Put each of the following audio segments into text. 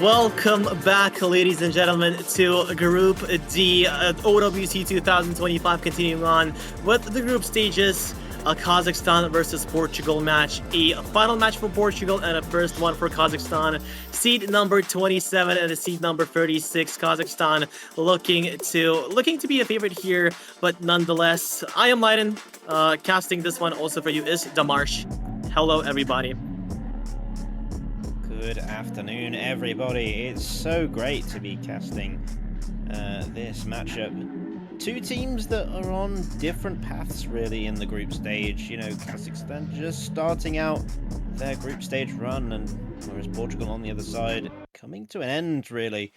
Welcome back, ladies and gentlemen, to Group D, OWC 2025, continuing on with the group stages. A Kazakhstan versus Portugal match, a final match for Portugal and a first one for Kazakhstan. Seed number 27 and a seed number 36. Kazakhstan looking to be a favorite here, but nonetheless, I am Leiden. Casting this one also for you is Damarsh. Hello, everybody. Good afternoon, everybody. It's so great to be casting this matchup. Two teams that are on different paths, really, in the group stage. You know, Kazakhstan just starting out their group stage run, and whereas Portugal on the other side coming to an end, really,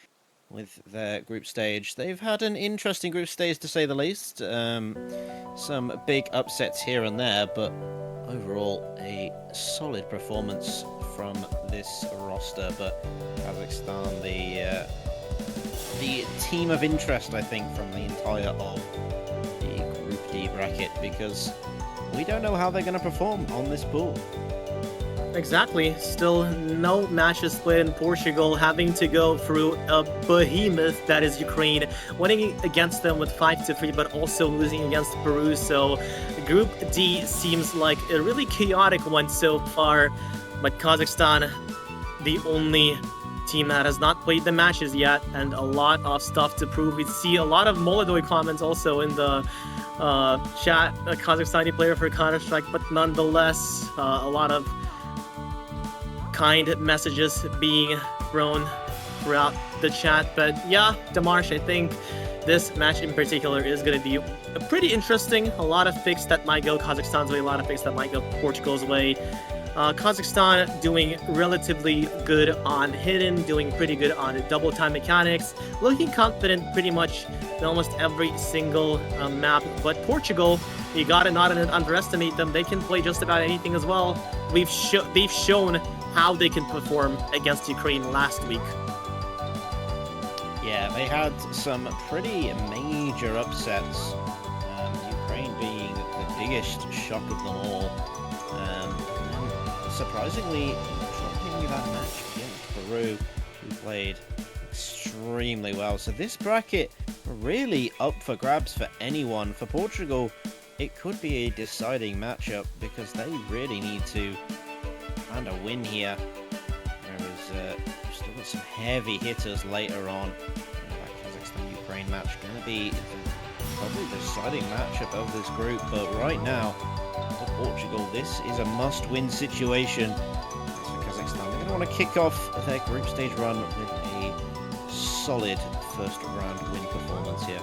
with their group stage. They've had an interesting group stage, to say the least. Some big upsets here and there, but overall a solid performance from this roster. But Kazakhstan, the team of interest, I think, from the entire of the Group D bracket, because we don't know how they're going to perform on this pool. Exactly. Still no matches played in Portugal, having to go through a behemoth that is Ukraine, winning against them with 5-3, but also losing against Peru. So Group D seems like a really chaotic one so far, but Kazakhstan, the only team that has not played the matches yet, and a lot of stuff to prove. We see a lot of Molodoi comments also in the chat, a Kazakhstani player for Counter-Strike, but nonetheless, a lot of kind messages being thrown throughout the chat. But yeah, Damarsh, I think this match in particular is going to be pretty interesting. A lot of picks that might go Kazakhstan's way, a lot of picks that might go Portugal's way. Kazakhstan doing relatively good on hidden, doing pretty good on double time mechanics, looking confident pretty much in almost every single map. But Portugal, you gotta not underestimate them. They can play just about anything as well. They've shown how they can perform against Ukraine last week. Yeah, they had some pretty major upsets. Ukraine being the biggest shock of them all. Surprisingly, dropping that match against Peru, who played extremely well. So this bracket really up for grabs for anyone. For Portugal, it could be a deciding matchup because they really need to find a win here. Whereas we've still got some heavy hitters later on. That Kazakhstan-Ukraine match going to be probably the deciding matchup of this group. But right now, for Portugal, this is a must-win situation. For Kazakhstan, they're going to want to kick off their group stage run with a solid first-round win performance here.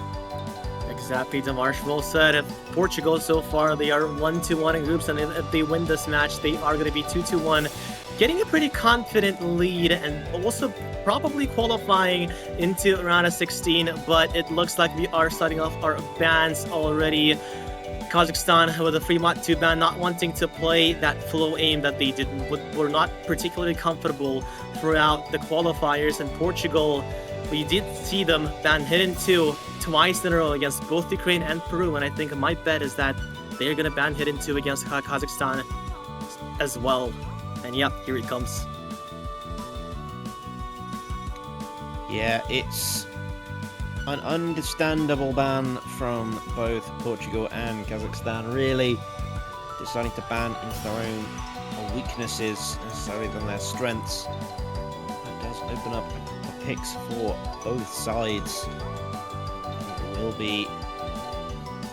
Exactly, Damarsh, well said. If Portugal so far, they are 1-1 in groups, and if they win this match, they are going to be 2-1, getting a pretty confident lead and also probably qualifying into round of 16. But it looks like we are starting off our bans already. Kazakhstan with a Fremont 2 ban, not wanting to play that flow aim that they were not particularly comfortable throughout the qualifiers. And Portugal, we did see them ban Hidden 2 twice in a row against both Ukraine and Peru, and I think my bet is that they're going to ban Hidden 2 against Kazakhstan as well. And yep, here it comes. Yeah, it's an understandable ban from both Portugal and Kazakhstan, really deciding to ban into their own weaknesses necessarily than their strengths. That does open up the picks for both sides. It will be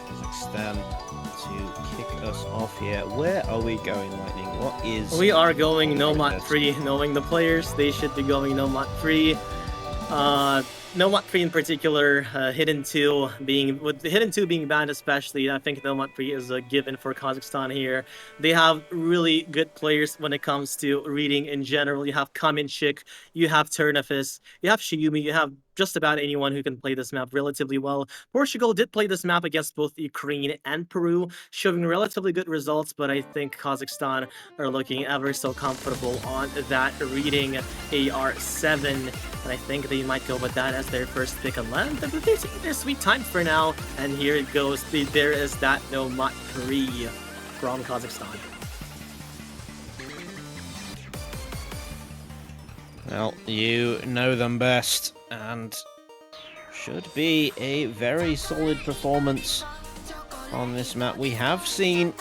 Kazakhstan to kick us off here. Where are we going, Lightning? What is... We are going Nomad free. Knowing the players, they should be going Nomad free. Nomad 3 in particular, Hidden 2 being, with the Hidden 2 being banned especially, I think Nomad 3 is a given for Kazakhstan here. They have really good players when it comes to reading in general. You have Kaminchik, you have Turnafis, you have Shiumi, you have just about anyone who can play this map relatively well. Portugal did play this map against both Ukraine and Peru, showing relatively good results, but I think Kazakhstan are looking ever so comfortable on that reading AR7, and I think they might go with that as their first pick on land. But they're taking their sweet time for now, and here it goes. There is that Nomad 3 from Kazakhstan. Well, you know them best, and should be a very solid performance on this map. We have seen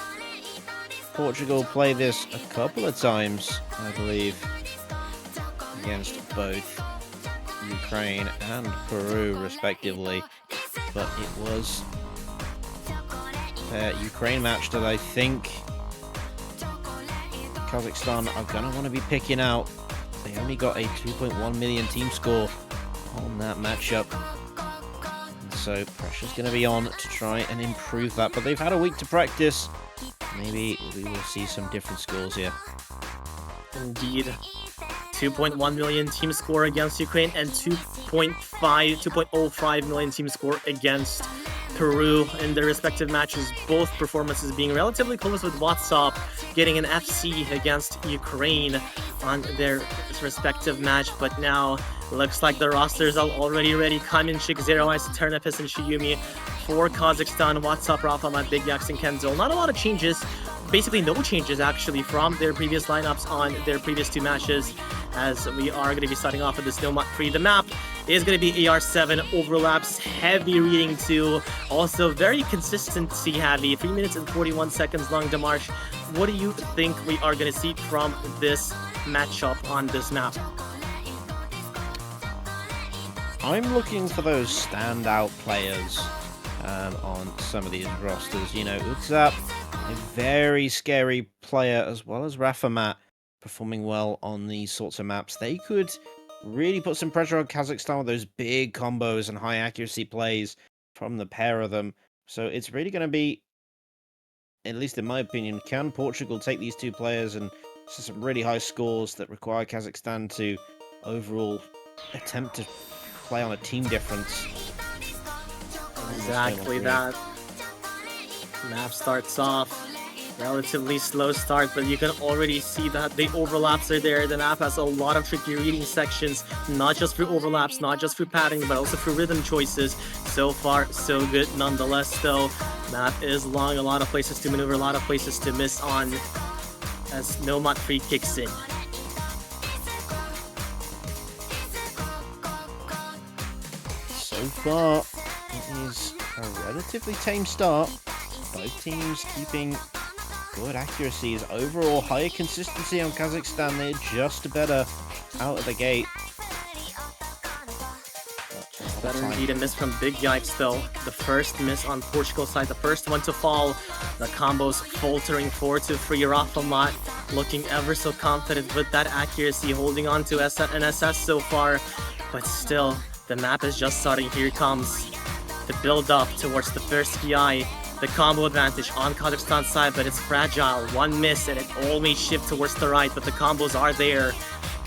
Portugal play this a couple of times, I believe, against both Ukraine and Peru, respectively. But it was their Ukraine match that I think Kazakhstan are going to want to be picking out. They only got a 2.1 million team score on that matchup. And so pressure's going to be on to try and improve that. But they've had a week to practice. Maybe we will see some different scores here. Indeed. 2.1 million team score against Ukraine and 2.05 million team score against Peru in their respective matches. Both performances being relatively close, with WhatsApp getting an FC against Ukraine on their respective match. But now looks like the rosters are already ready. Kaminchik, Zero Ice, Ternapis, and Shiyumi for Kazakhstan. WhatsApp, Rafamat, Big Yax, and Kenzo. Not a lot of changes. Basically no changes actually from their previous lineups on their previous two matches, as we are going to be starting off with this Nomad Free. The map is going to be AR7, overlaps, heavy reading too, also very consistency heavy, 3 minutes and 41 seconds long. Demarche, what do you think we are going to see from this matchup on this map? I'm looking for those standout players on some of these rosters. You know, Utzap, a very scary player, as well as Rafamat, performing well on these sorts of maps. They could really put some pressure on Kazakhstan with those big combos and high accuracy plays from the pair of them. So it's really going to be, at least in my opinion, can Portugal take these two players and some really high scores that require Kazakhstan to overall attempt to play on a team difference? Exactly that. Map starts off relatively slow start, but you can already see that the overlaps are there. The map has a lot of tricky reading sections, not just through overlaps, not just through padding, but also through rhythm choices. So far, so good. Nonetheless, though, map is long, a lot of places to maneuver, a lot of places to miss on as Nomad Free kicks in. So far, it is a relatively tame start. Both teams keeping good accuracies. Overall, higher consistency on Kazakhstan. They're just better out of the gate. Better indeed. A miss from Big Yikes, though. The first miss on Portugal's side, the first one to fall. The combos faltering 4-3. Rafamat looking ever so confident with that accuracy, holding on to an SS so far. But still, the map is just starting. Here comes the build up towards the first PI. The combo advantage on Kazakhstan's side, but it's fragile. One miss and it all may shift towards the right, but the combos are there.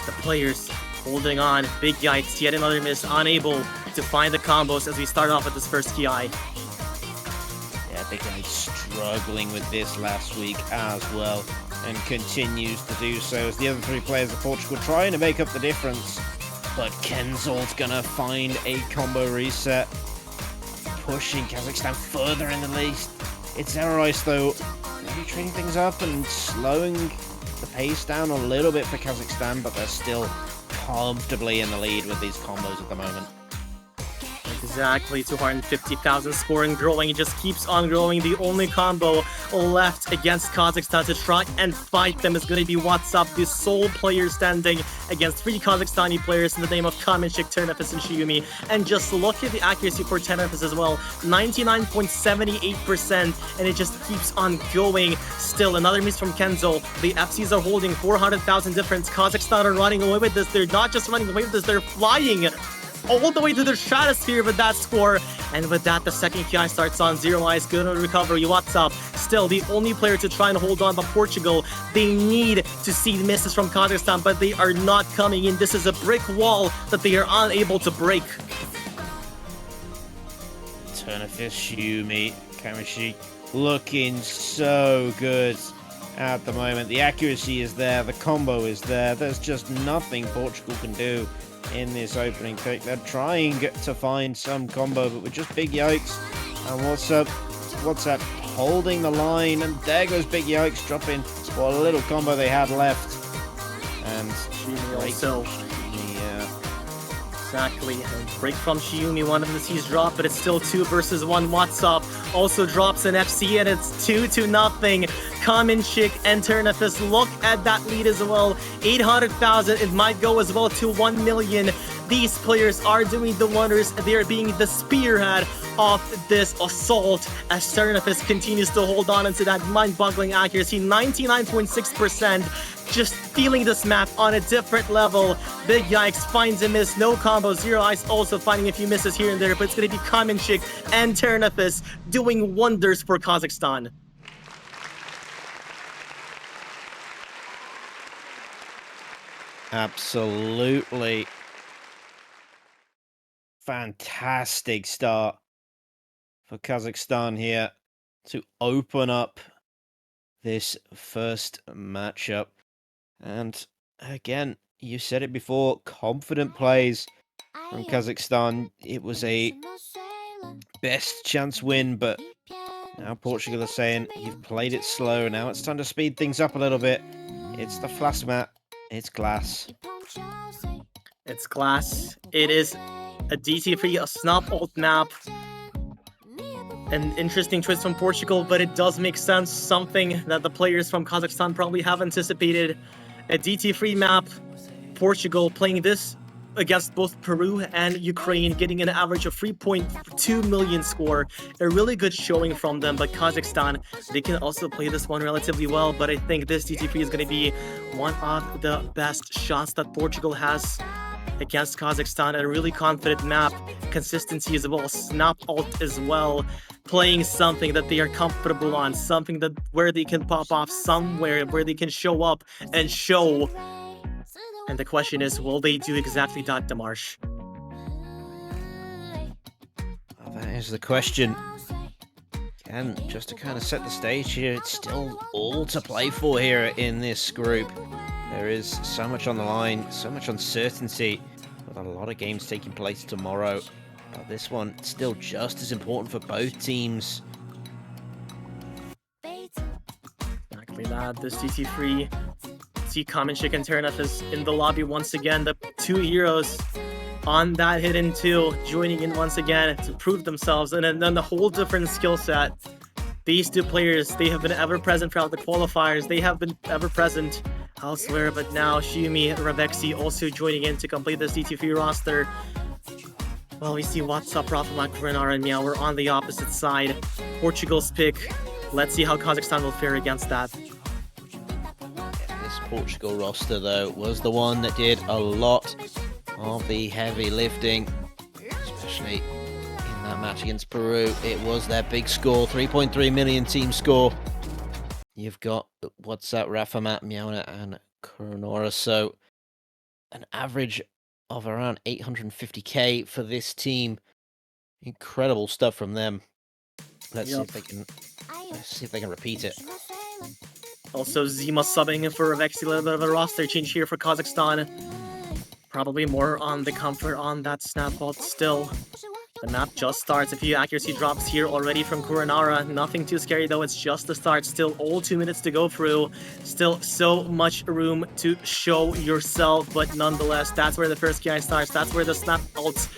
The players holding on. Big Yikes, yet another miss, unable to find the combos as we start off with this first PI. Yeah, Big Yikes struggling with this last week as well, and continues to do so as the other three players of Portugal trying to make up the difference. But Kenzol's gonna find a combo reset, pushing Kazakhstan further in the lead. It's Zero Ice, though, maybe trading things up and slowing the pace down a little bit for Kazakhstan, but they're still comfortably in the lead with these combos at the moment. Exactly, 250,000 score and growing. It just keeps on growing. The only combo left against Kazakhstan to try and fight them is going to be WhatsApp, the sole player standing against three Kazakhstani players in the name of Kaminchik, Ternapis, and Shiyumi. And just look at the accuracy for Ternapis as well, 99.78%, and it just keeps on going. Still, another miss from Kenzo. The FCs are holding 400,000 difference. Kazakhstan are running away with this. They're not just running away with this, they're flying all the way to the stratosphere with that score. And with that, the second PI starts on. Zero Eyes, good on recovery. WhatsApp, still the only player to try and hold on, but Portugal, they need to see misses from Kazakhstan, but they are not coming in. This is a brick wall that they are unable to break. Ternapis, Shiyumi, Kamishi looking so good at the moment. The accuracy is there, the combo is there. There's just nothing Portugal can do in this opening pick. They're trying to find some combo, but with just Big Yikes and WhatsApp holding the line, and there goes Big Yikes dropping what little combo they had left. And also Exactly. Break from Xiumi, one of the C's drop, but it's still 2 versus 1. What's up? Also drops an FC, and it's 2-0. Kamenchik and Turnefus, look at that lead as well. 800,000, it might go as well to 1 million. These players are doing the wonders. They are being the spearhead of this assault as Turnefus continues to hold on into that mind-boggling accuracy. 99.6%. Just feeling this map on a different level. Big Yikes finds a miss, no combo. Zero Ice also finding a few misses here and there, but it's going to be Kamenchik and Turnefus doing wonders for Kazakhstan. Absolutely fantastic start for Kazakhstan here to open up this first matchup. And again, you said it before, confident plays from Kazakhstan. It was a best chance win, but now Portugal are saying you've played it slow. Now it's time to speed things up a little bit. It's the flash mat. It's glass. It's glass. It is a DT-free, a snap ult map. An interesting twist from Portugal, but it does make sense. Something that the players from Kazakhstan probably have anticipated. A DT-free map. Portugal playing this against both Peru and Ukraine, getting an average of 3.2 million score. A really good showing from them, but Kazakhstan, they can also play this one relatively well, but I think this DT-free is going to be one of the best shots that Portugal has against Kazakhstan. A really confident map, consistency as well, snap ult as well, playing something that they are comfortable on, something that where they can pop off, somewhere where they can show up and show. And the question is, will they do exactly that, Demarsh? Well, that is the question. And just to kind of set the stage here, it's still all to play for here in this group. There is so much on the line, so much uncertainty, with a lot of games taking place tomorrow. But this one still just as important for both teams. Exactly that. This DT-free. See Kamenchik and Turnefus in the lobby once again. The two heroes on that hidden 2 joining in once again to prove themselves. And then the whole different skill set. These two players, they have been ever present throughout the qualifiers. They have been ever present elsewhere, but now Xiumi, Ravexi also joining in to complete this DT3 roster. Well, we see What's Up, Rafamak, Renar, and Meow. We're on the opposite side. Portugal's pick. Let's see how Kazakhstan will fare against that. This Portugal roster, though, was the one that did a lot of the heavy lifting, especially in that match against Peru. It was their big score, 3.3 million team score. You've got What's Up, Rafamat, Meowna, and Coronora, so an average of around 850k for this team. Incredible stuff from them. Let's see if they can repeat it. Also, Zima subbing in for Ravexi, a little bit of a roster change here for Kazakhstan. Probably more on the comfort on that snap ult still. The map just starts. A few accuracy drops here already from Kuranara. Nothing too scary though, it's just the start. Still all 2 minutes to go through. Still so much room to show yourself, but nonetheless, that's where the first KI starts. That's where the snap ult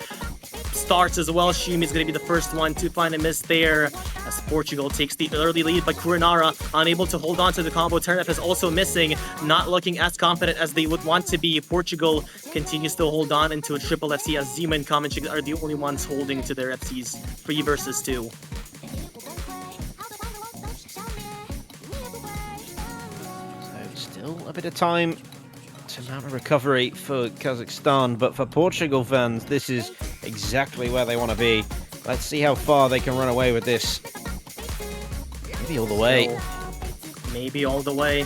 starts as well. Xiumi is going to be the first one to find a miss there as Portugal takes the early lead, but Kuranara unable to hold on to the combo. Turnef is also missing, not looking as confident as they would want to be. Portugal continues to hold on into a triple FC as Zima and Kamenchik are the only ones holding to their FCs. 3 versus 2. So still a bit of time to mount a recovery for Kazakhstan, but for Portugal fans, this is exactly where they want to be. Let's see how far they can run away with this. Maybe all the way. So, maybe all the way.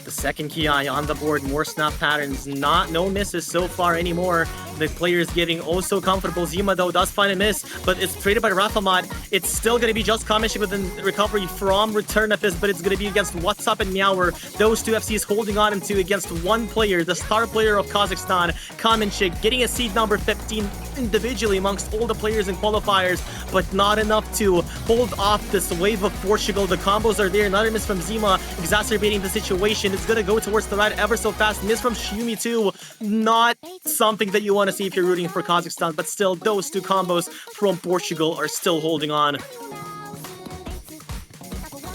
The second KI on the board, more snap patterns, no misses so far anymore. The players getting also comfortable. Zima though does find a miss, but it's traded by Rafamad. It's still going to be just Kamenchik with a recovery from Return of this, but it's going to be against What's Up and Meower. Those two FCs holding on into against one player, the star player of Kazakhstan, Kamenchik, getting a seed number 15 individually amongst all the players in qualifiers, but not enough to hold off this wave of Portugal. The combos are there. Another miss from Zima, exacerbating the situation. It's gonna go towards the right ever so fast. Miss from Xiumi too. Not something that you want to see if you're rooting for Kazakhstan, but still, those two combos from Portugal are still holding on.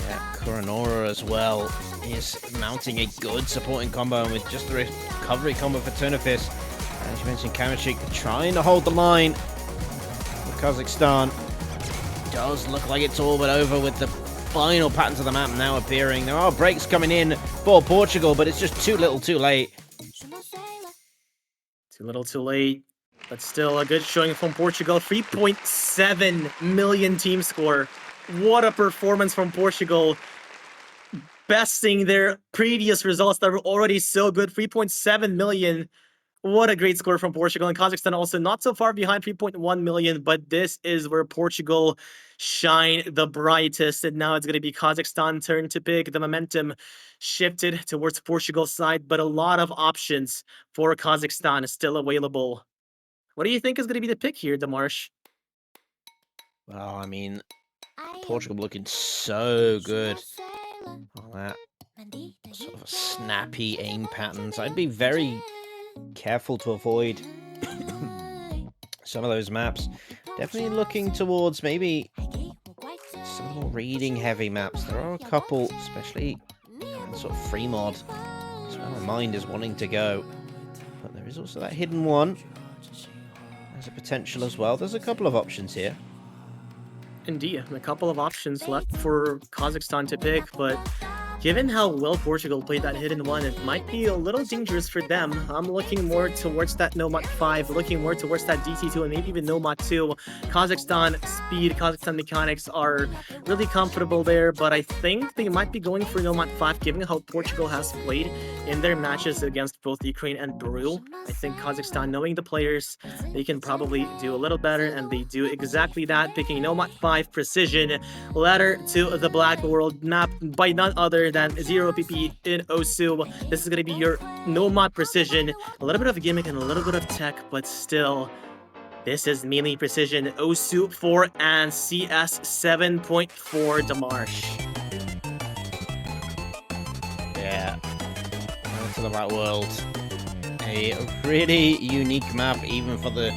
Yeah, Kuranora as well is mounting a good supporting combo, and with just the recovery combo for Turnifis. As you mentioned, Kamachik trying to hold the line for Kazakhstan. Does look like it's all but over with the final patterns of the map now appearing. There are breaks coming in for Portugal, but it's just too little too late. Too little too late, but still a good showing from Portugal. 3.7 million team score. What a performance from Portugal. Besting their previous results that were already so good. 3.7 million. What a great score from Portugal. And Kazakhstan also not so far behind, 3.1 million, but this is where Portugal shine the brightest. And now it's going to be Kazakhstan turn to pick. The momentum shifted towards Portugal's side, but a lot of options for Kazakhstan is still available. What do you think is going to be the pick here, Demarsh? Well, I mean, Portugal looking so good. All that sort of snappy aim patterns. I'd be very careful to avoid some of those maps. Definitely looking towards maybe some more reading heavy maps. There are a couple, especially in sort of free mod. That's where my mind is wanting to go. But there is also that hidden one. There's a potential as well. There's a couple of options here. Indeed, a couple of options left for Kazakhstan to pick, but given how well Portugal played that hidden one, it might be a little dangerous for them. I'm looking more towards that Nomad 5, looking more towards that DT2, and maybe even Nomad 2. Kazakhstan speed, Kazakhstan mechanics are really comfortable there, but I think they might be going for Nomad 5, given how Portugal has played in their matches against both Ukraine and Peru. I think Kazakhstan, knowing the players, they can probably do a little better, and they do exactly that, picking Nomad 5 Precision, ladder to the Black World map by none other than 0PP in Osu. This is going to be your Nomad Precision. A little bit of gimmick and a little bit of tech, but still, this is mainly Precision, Osu 4 and CS 7.4 Demarsh. Yeah, to the Black World. A really unique map, even for the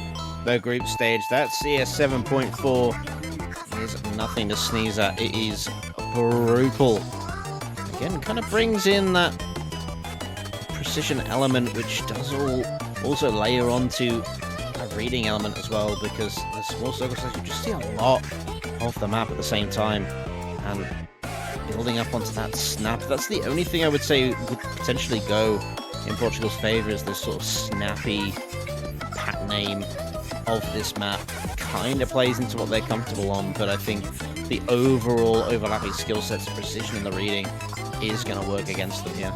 group stage. That CS 7.4 is nothing to sneeze at. It is brutal. Again, kind of brings in that precision element, which does also layer onto a reading element as well, because the small circle size, you just see a lot of the map at the same time, and building up onto that snap. That's the only thing I would say would potentially go in Portugal's favour, is this sort of snappy pattern aim of this map. Kind of plays into what they're comfortable on, but I think the overall overlapping skill sets, precision in the reading, is going to work against them here.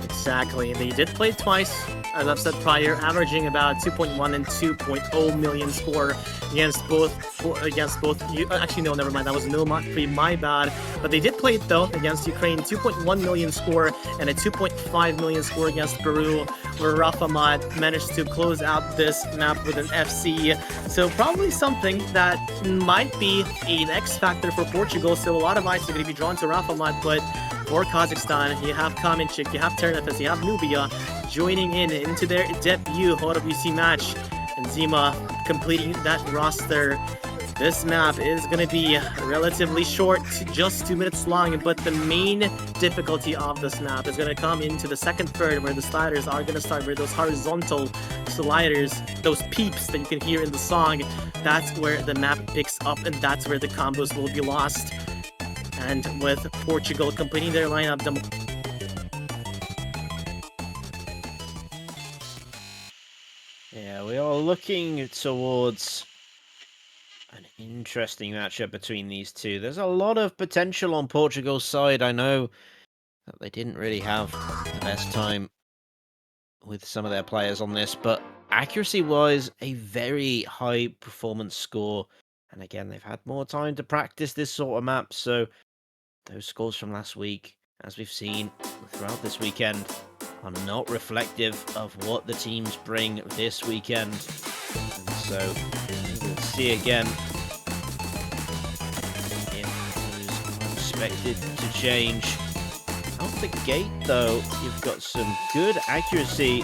Exactly. They did play twice, as I've said prior, averaging about 2.1 and 2.0 million score against both. Actually, no, never mind. That was Nomad 3, my bad. But they did play it though against Ukraine, 2.1 million score and a 2.5 million score against Peru, where Rafamat managed to close out this map with an FC. So probably something that might be an X factor for Portugal. So a lot of eyes are going to be drawn to Rafamat, but for Kazakhstan, you have Kamenchik, you have Ternefes, you have Nubia joining into their debut OWC match, and Zima completing that roster. This map is going to be relatively short, just 2 minutes long, but the main difficulty of this map is going to come into the second third, where the sliders are going to start, where those horizontal sliders, those peeps that you can hear in the song, that's where the map picks up, and that's where the combos will be lost. And with Portugal completing their lineup, yeah, we are looking towards an interesting matchup between these two. There's a lot of potential on Portugal's side. I know that they didn't really have the best time with some of their players on this, but accuracy-wise, a very high performance score. And again, they've had more time to practice this sort of map, so those scores from last week, as we've seen throughout this weekend, are not reflective of what the teams bring this weekend. And so we'll see again if it is expected to change. Out the gate, though, you've got some good accuracy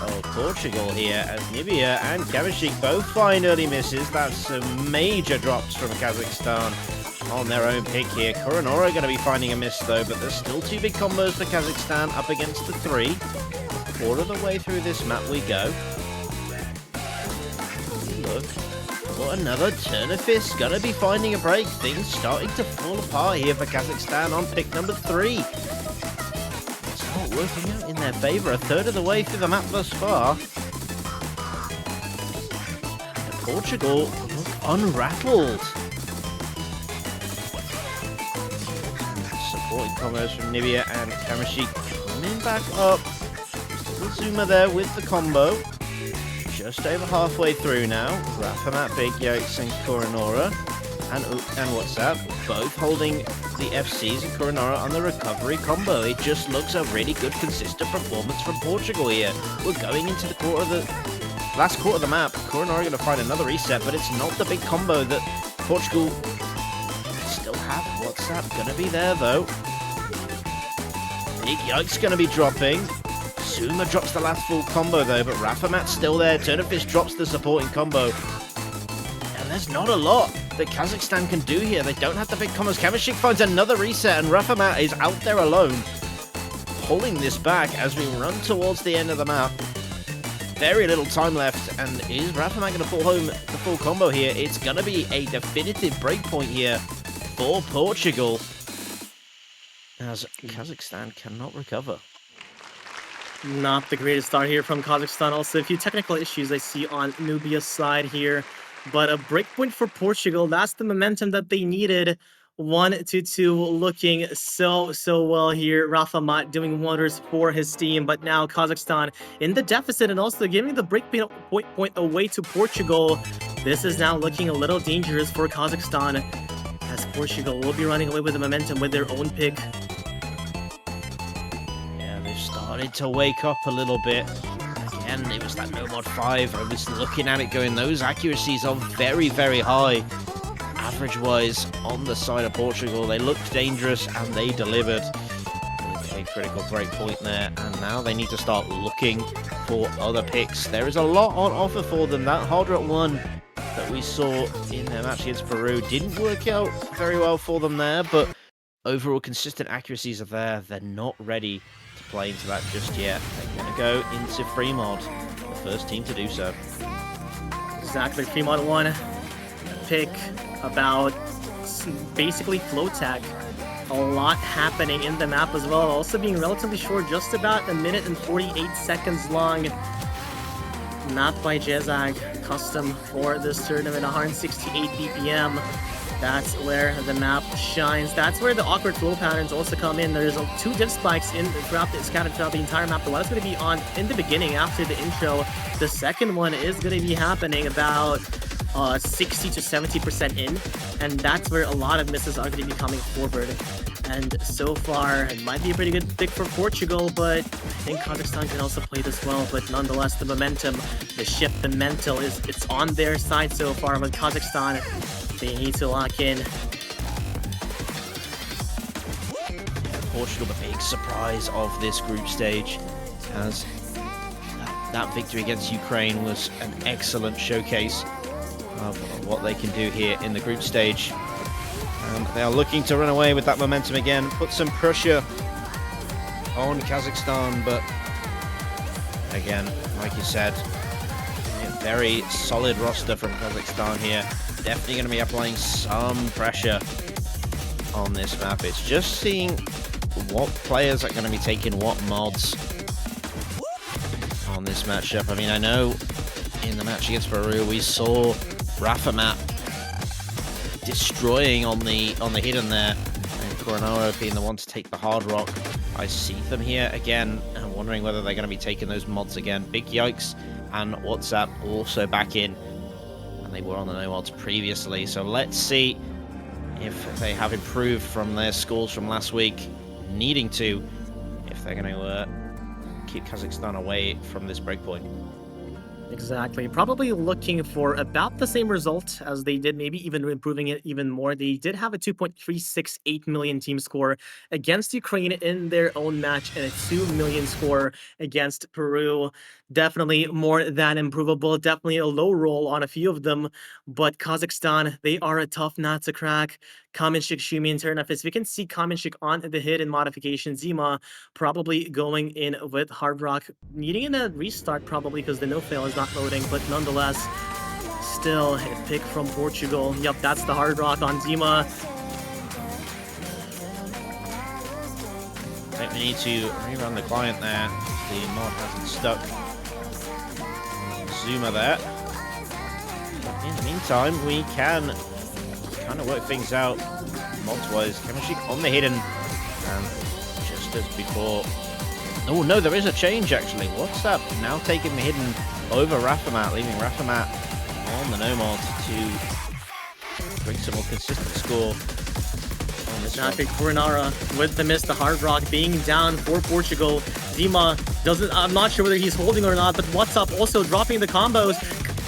of Portugal here, as Nibia and Kamashik both find early misses. That's some major drops from Kazakhstan on their own pick here. Kuranora going to be finding a miss though, but there's still two big combos for Kazakhstan up against the three. Quarter of the way through this map we go. Look, what another Turnifist going to be finding a break. Things starting to fall apart here for Kazakhstan on pick number 3. Working out in their favour, a third of the way through the map thus far. And Portugal look unrattled. Supporting combos from Nibia and Kamashik coming back up. Zuma there with the combo. Just over halfway through now. Rafamat, Big Yokes and Kuranora and WhatsApp both holding the FCs and Kuranora on the recovery combo. It just looks a really good, consistent performance from Portugal here. We're going into the last quarter of the map. Kuranora going to find another reset, but it's not the big combo that Portugal still have. WhatsApp going to be there though. Big Yikes going to be dropping. Zuma drops the last full combo though, but Rafamat's still there. Turnifist drops the supporting combo. And there's not a lot that Kazakhstan can do here. They don't have the big combos. Kamashik finds another reset, and Rafamat is out there alone, pulling this back as we run towards the end of the map. Very little time left, and is Rafamat going to pull home the full combo here? It's going to be a definitive breakpoint here for Portugal, as Kazakhstan cannot recover. Not the greatest start here from Kazakhstan. Also, a few technical issues I see on Nubia's side here. But a breakpoint for Portugal, that's the momentum that they needed. 1-2, looking so well here. Rafamat doing wonders for his team, but now Kazakhstan in the deficit and also giving the breakpoint point away to Portugal. This is now looking a little dangerous for Kazakhstan, as Portugal will be running away with the momentum with their own pick. Yeah, they've started to wake up a little bit. Again, it was that no mod 5. I was looking at it going, those accuracies are very, very high. Average-wise, on the side of Portugal, they looked dangerous and they delivered with a critical breakpoint there. And now they need to start looking for other picks. There is a lot on offer for them. That hard rock 1 that we saw in their match against Peru didn't work out very well for them there, but overall consistent accuracies are there. They're not ready to play into that just yet. They're going to go into free mod, the first team to do so. Exactly, free mod 1 pick about basically flow tag. A lot happening in the map as well, also being relatively short, just about 1 minute and 48 seconds long. Map by Jezag, custom for this tournament, 168 BPM. That's where the map shines. That's where the awkward flow patterns also come in. There's 2 div spikes scattered throughout the entire map. The one is going to be on in the beginning after the intro. The second one is going to be happening about 60 to 70% in, and that's where a lot of misses are going to be coming forward. And so far, it might be a pretty good pick for Portugal, but I think Kazakhstan can also play this well. But nonetheless, the momentum, the shift, the mental, it's on their side so far. But Kazakhstan, they need to lock in. Portugal, the big surprise of this group stage, as that victory against Ukraine was an excellent showcase of what they can do here in the group stage. And they are looking to run away with that momentum again, put some pressure on Kazakhstan, but again, like you said, a very solid roster from Kazakhstan here. Definitely going to be applying some pressure on this map. It's just seeing what players are going to be taking what mods on this matchup. I mean, I know in the match against Peru, we saw Rafamat destroying on the hidden there, and Coronado being the one to take the hard rock. I see them here again. I'm wondering whether they're going to be taking those mods again. Big Yikes and WhatsApp also back in, and they were on the no mods previously. So let's see if they have improved from their scores from last week, needing to, if they're going to keep Kazakhstan away from this breakpoint. Exactly. Probably looking for about the same result as they did, maybe even improving it even more. They did have a 2.368 million team score against Ukraine in their own match and a 2 million score against Peru. Definitely more than improvable. Definitely a low roll on a few of them. But Kazakhstan, they are a tough nut to crack. Kamenchik, Shumi, and Ternafis. We can see Kamenchik on the hit in modification. Zima probably going in with Hard Rock, needing a restart probably because the no-fail is not loading, but nonetheless, still a pick from Portugal. Yep, that's the Hard Rock on Zima. I think we need to rerun the client there. The mod hasn't stuck. Zuma there. But in the meantime, we can kind of work things out mods-wise. Kamashik on the hidden, and just as before. Oh no, there is a change actually. What's up? Now taking the hidden over Rafamat, leaving Rafamat on the no mod to bring some more consistent score on this one. Kurinara with the miss, the Hard Rock being down for Portugal. Zima doesn't, I'm not sure whether he's holding or not, but what's up? Also dropping the combos.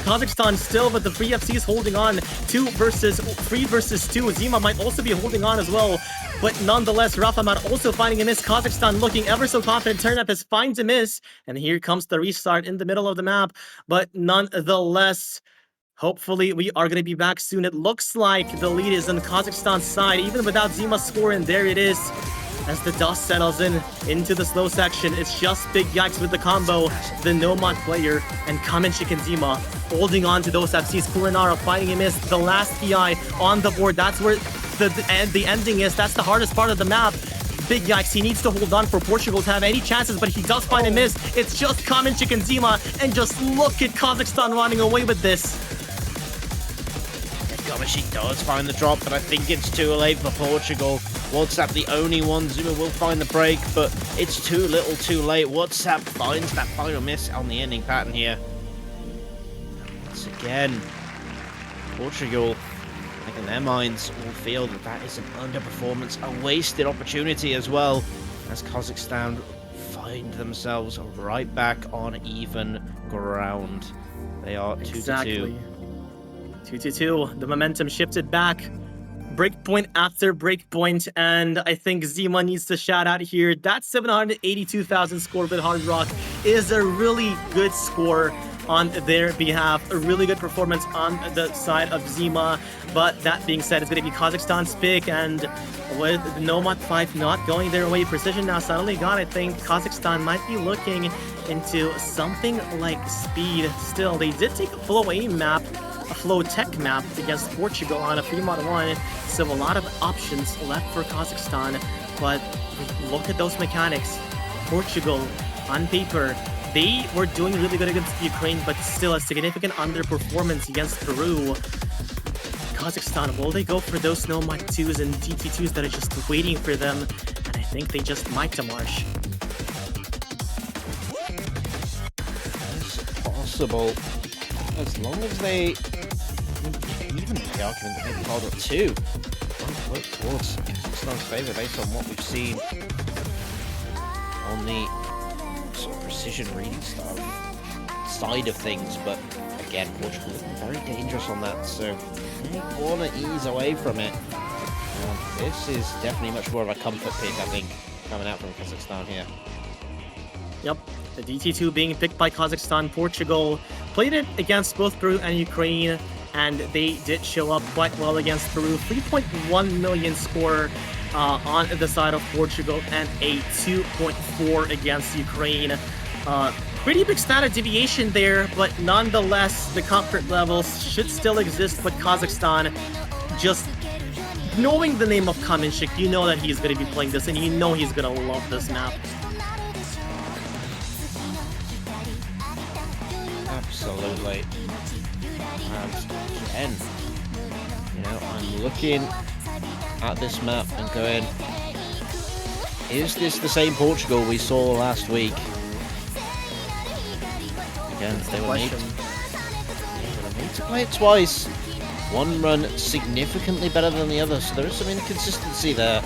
Kazakhstan still, but the Free FC is holding on. 3 versus 2. Zima might also be holding on as well. But nonetheless, Rafamat also finding a miss. Kazakhstan looking ever so confident. Ternafis finds a miss. And here comes the restart in the middle of the map. But nonetheless, hopefully we are going to be back soon. It looks like the lead is on Kazakhstan's side, even without Zima scoring. There it is. As the dust settles into the slow section, it's just Big Yikes with the combo, the Nomad player, and Kamenchik and Zima holding on to those FCs. Kurinara finding a miss, the last PI on the board. That's where the ending is. That's the hardest part of the map. Big Yikes, he needs to hold on for Portugal to have any chances, but he does find a miss. It's just Kamenchik and Zima, and just look at Kazakhstan running away with this. Kamashik does find the drop, but I think it's too late for Portugal. WhatsApp the only one. Zuma will find the break, but it's too little too late. WhatsApp finds that final miss on the ending pattern here. Once again, Portugal, I think in their minds, will feel that that is an underperformance, a wasted opportunity as well, as Kazakhstan find themselves right back on even ground. They are 2-2. 2-2. The momentum shifted back. Breakpoint after breakpoint, and I think Zima needs to shout out here. That 782,000 score with Hard Rock is a really good score on their behalf. A really good performance on the side of Zima. But that being said, it's going to be Kazakhstan's pick, and with the Nomad 5 not going their way, Precision now suddenly got, I think Kazakhstan might be looking into something like speed. Still, they did take a flow aim map, a flow tech map against Portugal on a free mod 1, so a lot of options left for Kazakhstan. But look at those mechanics. Portugal, on paper, they were doing really good against Ukraine, but still a significant underperformance against Peru. Kazakhstan, will they go for those Nomad 2s and DT2s that are just waiting for them? And I think they just might to Marsh. It's possible, as long as they even the argument that maybe Hard Rock 2 won't work towards Kazakhstan's favour based on what we've seen on the sort of precision reading style side of things. But again, Portugal looking very dangerous on that, so they want to ease away from it. This is definitely much more of a comfort pick, I think, coming out from Kazakhstan here. Yep, the DT2 being picked by Kazakhstan. Portugal played it against both Peru and Ukraine, and they did show up quite well against Peru. 3.1 million score on the side of Portugal, and a 2.4 against Ukraine. Pretty big static deviation there, but nonetheless, the comfort levels should still exist. But Kazakhstan, just knowing the name of Kamenchik, you know that he's going to be playing this, and you know he's going to love this map. Absolutely. And again, you know, I'm looking at this map and going, is this the same Portugal we saw last week? Again, they will need to play it twice. One run significantly better than the other, so there is some inconsistency there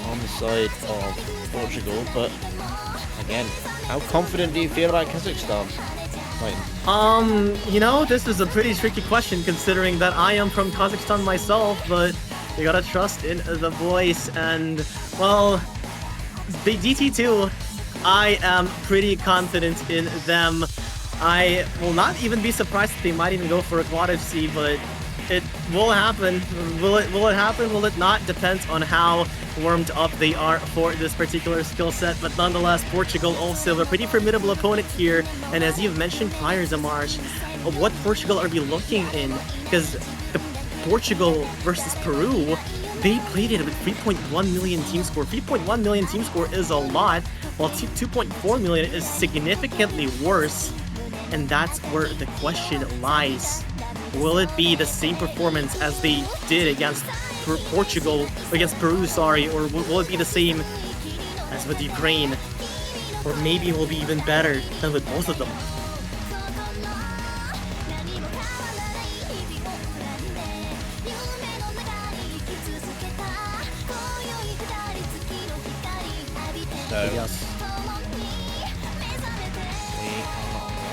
on the side of Portugal. But again, how confident do you feel about Kazakhstan? fighting? You know, this is a pretty tricky question considering that I am from Kazakhstan myself, but you gotta trust in the boys. And, well, the DT2, I am pretty confident in them. I will not even be surprised if they might even go for a quad FC, but it will happen. Will it happen? Will it not? Depends on how warmed up they are for this particular skill set. But nonetheless, Portugal also a pretty formidable opponent here. And as you've mentioned prior, Zamarsh, what Portugal are we looking in? Because the Portugal versus Peru, they played it with 3.1 million team score. 3.1 million team score is a lot, while 2.4 million is significantly worse. And that's where the question lies. Will it be the same performance as they did against Peru, sorry, or will it be the same as with Ukraine? Or maybe it will be even better than with both of them. So, Yes.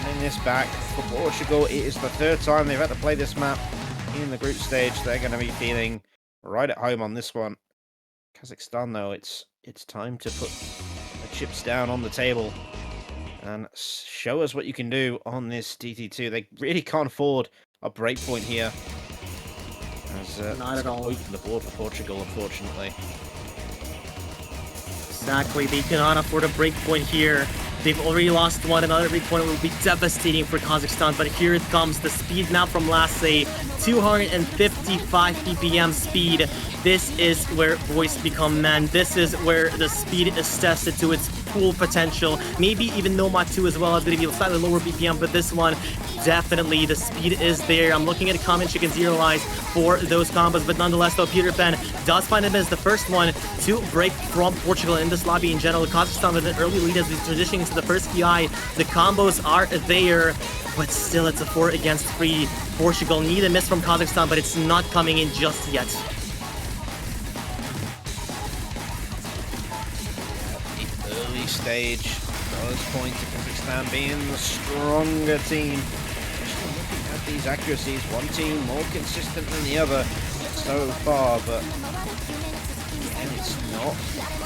running this back for Portugal. It is the third time they've had to play this map in the group stage. They're going to be feeling right at home on this one. Kazakhstan, though, it's time to put the chips down on the table and show us what you can do on this DT2. They really can't afford a breakpoint here. As, Not at all. Open the board for Portugal, unfortunately. Exactly, they cannot afford a breakpoint here. They've already lost one. Another breakpoint will be devastating for Kazakhstan. But here it comes. The speed now from last say 255 ppm speed. This is where boys become men. This is where the speed is tested to its full potential. Maybe even Nomad 2 as well is going to be slightly lower BPM, but this one, definitely the speed is there. I'm looking at the comment chicken zero eyes for those combos, but nonetheless though, Peter Pan does find him as the first one to break from Portugal in this lobby in general. Kazakhstan with an early lead as we transitioning into the first PI. The combos are there, but still it's a 4 against 3. Portugal need a miss from Kazakhstan, but it's not coming in just yet. The early stage does point to Kazakhstan being the stronger team. Looking at these accuracies, one team more consistent than the other so far, but again, it's not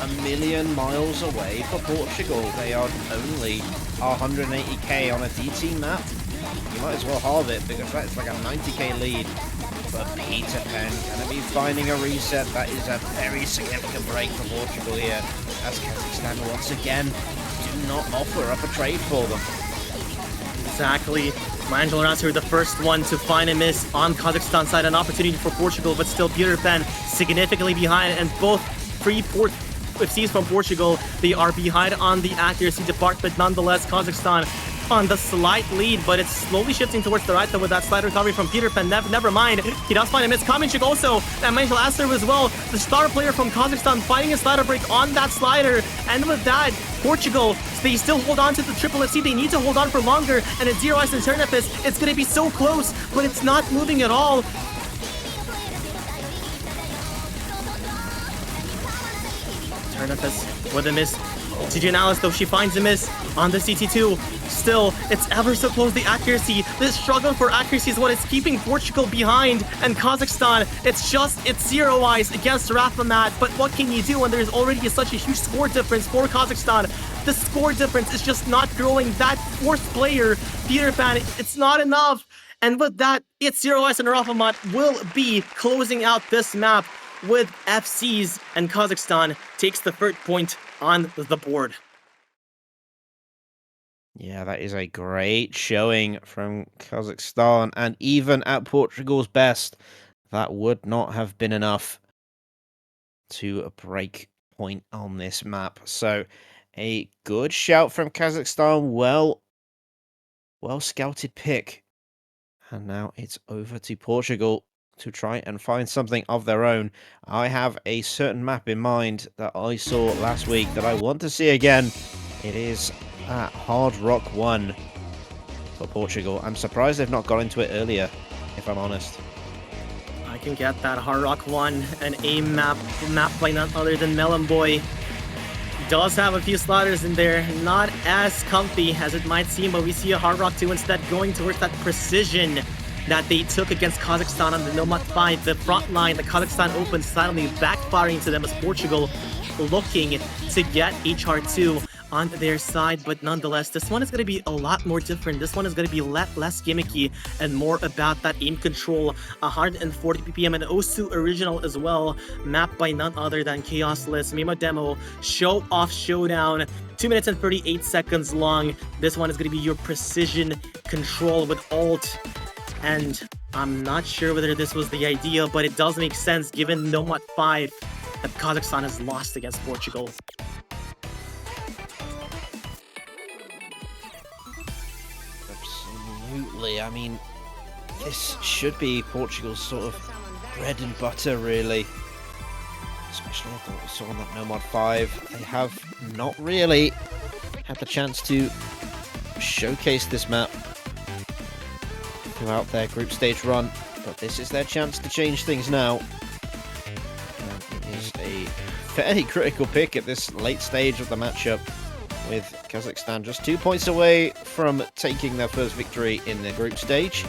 a million miles away for Portugal. They are only 180k on a DT map. You might as well halve it because that's like a 90k lead. But Peter Pan gonna be finding a reset. That is a very significant break for Portugal here, as Kazakhstan once again do not offer up a trade for them. Exactly. Angelo Rasser, the first one to find a miss on Kazakhstan side, an opportunity for Portugal, but still Peter Pan significantly behind, and both FCs from Portugal, they are behind on the accuracy department. Nonetheless, Kazakhstan on the slight lead, but it's slowly shifting towards the right though with that slight recovery from Peter Pan. Never mind. He does find a miss. Kaminchik also, and Angelo Rasser as well. The star player from Kazakhstan finding a slider break on that slider, and with that, Portugal, they still hold on to the triple FC. They need to hold on for longer, and at Zero Ice and Turnipus, it's going to be so close, but it's not moving at all. Turnipus with a miss. TJ Nallis, though, she finds a miss on the CT2. Still, it's ever so close, the accuracy. This struggle for accuracy is what is keeping Portugal behind, and Kazakhstan, it's Zero Eyes against Rafamat. But what can you do when there's already such a huge score difference for Kazakhstan? The score difference is just not growing. That fourth player, Peter Pan, it's not enough. And with that, it's Zero Eyes and Rafamat will be closing out this map with FCs, and Kazakhstan takes the third point on the board. Yeah, that is a great showing from Kazakhstan, and even at Portugal's best, that would not have been enough to break point on this map. So, a good shout from Kazakhstan, well scouted pick. And now it's over to Portugal to try and find something of their own. I have a certain map in mind that I saw last week that I want to see again. It is at Hard Rock 1 for Portugal. I'm surprised they've not got into it earlier, if I'm honest. I can get that Hard Rock 1, an A map by none other than Melon Boy. does have a few sliders in there, not as comfy as it might seem, but we see a Hard Rock 2 instead going towards that precision that they took against Kazakhstan on the Nomad 5. The front line, the Kazakhstan Open, suddenly backfiring to them as Portugal looking to get HR2 on their side, but nonetheless, this one is going to be a lot more different. This one is going to be less gimmicky and more about that aim control. 140 ppm and Osu original as well, mapped by none other than Chaos List. Mimo Demo, Show Off Showdown, 2 minutes and 38 seconds long. This one is going to be your precision control with ult. And I'm not sure whether this was the idea, but it does make sense given Nomad 5 that Kazakhstan has lost against Portugal. Absolutely. I mean, this should be Portugal's sort of bread and butter, really. Especially after what we saw on that Nomad 5. They have not really had the chance to showcase this map throughout their group stage run, but this is their chance to change things now. And it is a fairly critical pick at this late stage of the matchup, with Kazakhstan just 2 points away from taking their first victory in the group stage.